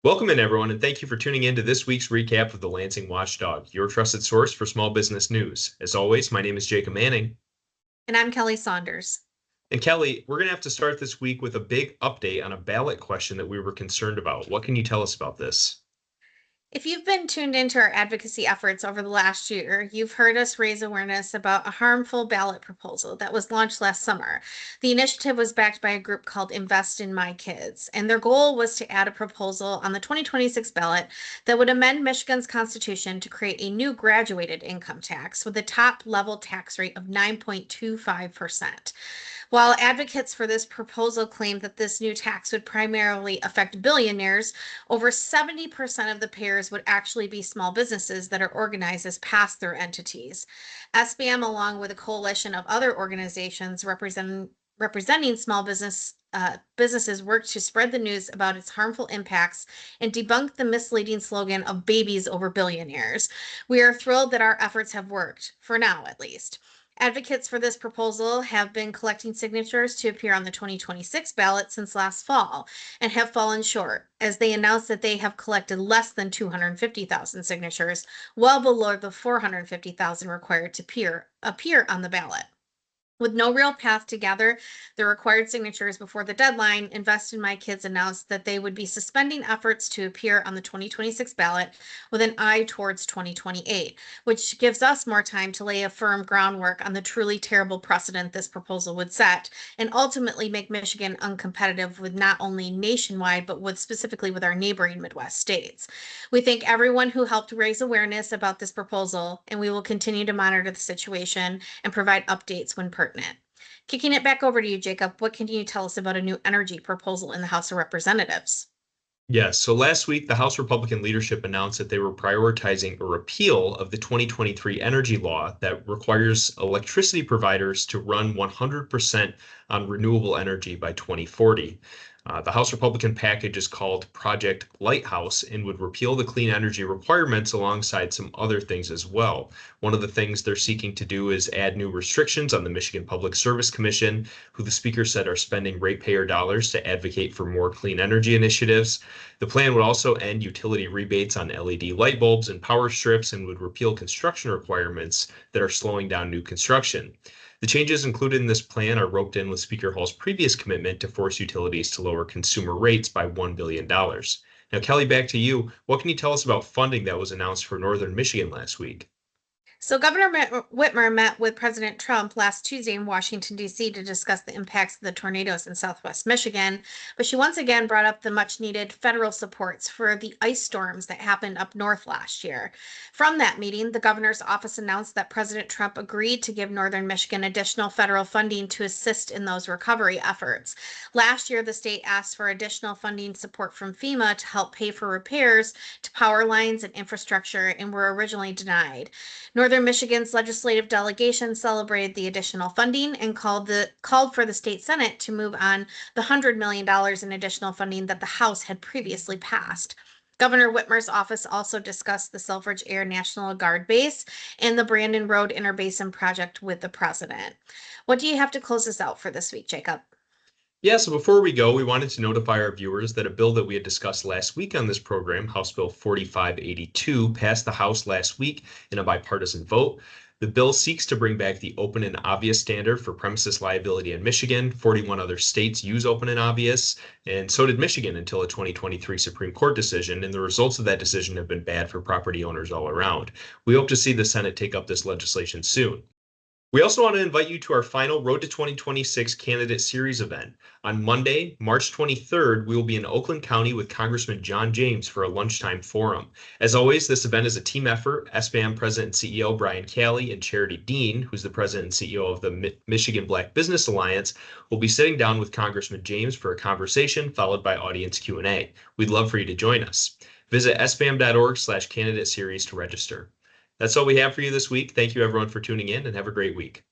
Welcome in, everyone, and thank you for tuning in to this week's recap of the Lansing Watchdog, your trusted source for small business news. As always, my name is Jacob Manning. And I'm Kelly Saunders. And Kelly, we're going to have to start this week with a big update on a ballot question that we were concerned about. What can you tell us about this? If you've been tuned into our advocacy efforts over the last year, you've heard us raise awareness about a harmful ballot proposal that was launched last summer. The initiative was backed by a group called Invest in My Kids, and their goal was to add a proposal on the 2026 ballot that would amend Michigan's constitution to create a new graduated income tax with a top level tax rate of 9.25%. While advocates for this proposal claim that this new tax would primarily affect billionaires, over 70% of the payers would actually be small businesses that are organized as pass-through entities. SBM, along with a coalition of other organizations representing small businesses, work to spread the news about its harmful impacts and debunk the misleading slogan of babies over billionaires. We are thrilled that our efforts have worked, for now at least. Advocates for this proposal have been collecting signatures to appear on the 2026 ballot since last fall and have fallen short, as they announced that they have collected less than 250,000 signatures, well below the 450,000 required to appear on the ballot. With no real path to gather the required signatures before the deadline, Invest in My Kids announced that they would be suspending efforts to appear on the 2026 ballot with an eye towards 2028, which gives us more time to lay a firm groundwork on the truly terrible precedent this proposal would set and ultimately make Michigan uncompetitive with not only nationwide, but specifically with our neighboring Midwest states. We thank everyone who helped raise awareness about this proposal, and we will continue to monitor the situation and provide updates when pertinent. Kicking it back over to you, Jacob, what can you tell us about a new energy proposal in the House of Representatives? Yes, so last week, the House Republican leadership announced that they were prioritizing a repeal of the 2023 energy law that requires electricity providers to run 100% on renewable energy by 2040. The House Republican package is called Project Lighthouse and would repeal the clean energy requirements alongside some other things as well. One of the things they're seeking to do is add new restrictions on the Michigan Public Service Commission, who the speaker said are spending ratepayer dollars to advocate for more clean energy initiatives. The plan would also end utility rebates on LED light bulbs and power strips and would repeal construction requirements that are slowing down new construction. The changes included in this plan are roped in with Speaker Hall's previous commitment to force utilities to lower consumer rates by $1 billion. Now, Kelly, back to you. What can you tell us about funding that was announced for Northern Michigan last week? So Governor Whitmer met with President Trump last Tuesday in Washington, D.C. to discuss the impacts of the tornadoes in Southwest Michigan, but she once again brought up the much-needed federal supports for the ice storms that happened up north last year. From that meeting, the governor's office announced that President Trump agreed to give Northern Michigan additional federal funding to assist in those recovery efforts. Last year, the state asked for additional funding support from FEMA to help pay for repairs to power lines and infrastructure and were originally denied. Northern Michigan's legislative delegation celebrated the additional funding and called for the state Senate to move on the $100 million in additional funding that the House had previously passed. Governor Whitmer's office also discussed the Selfridge Air National Guard Base and the Brandon Road Interbasin project with the president. What do you have to close us out for this week, Jacob? Yeah, so before we go, we wanted to notify our viewers that a bill that we had discussed last week on this program, House Bill 4582, passed the House last week in a bipartisan vote. The bill seeks to bring back the open and obvious standard for premises liability in Michigan. 41 other states use open and obvious, and so did Michigan until a 2023 Supreme Court decision, and the results of that decision have been bad for property owners all around. We hope to see the Senate take up this legislation soon. We also want to invite you to our final Road to 2026 Candidate Series event. On Monday, March 23rd, we will be in Oakland County with Congressman John James for a lunchtime forum. As always, this event is a team effort. SBAM President and CEO Brian Calley and Charity Dean, who's the President and CEO of the Michigan Black Business Alliance, will be sitting down with Congressman James for a conversation followed by audience Q&A. We'd love for you to join us. Visit sbam.org/candidate series to register. That's all we have for you this week. Thank you, everyone, for tuning in, and have a great week.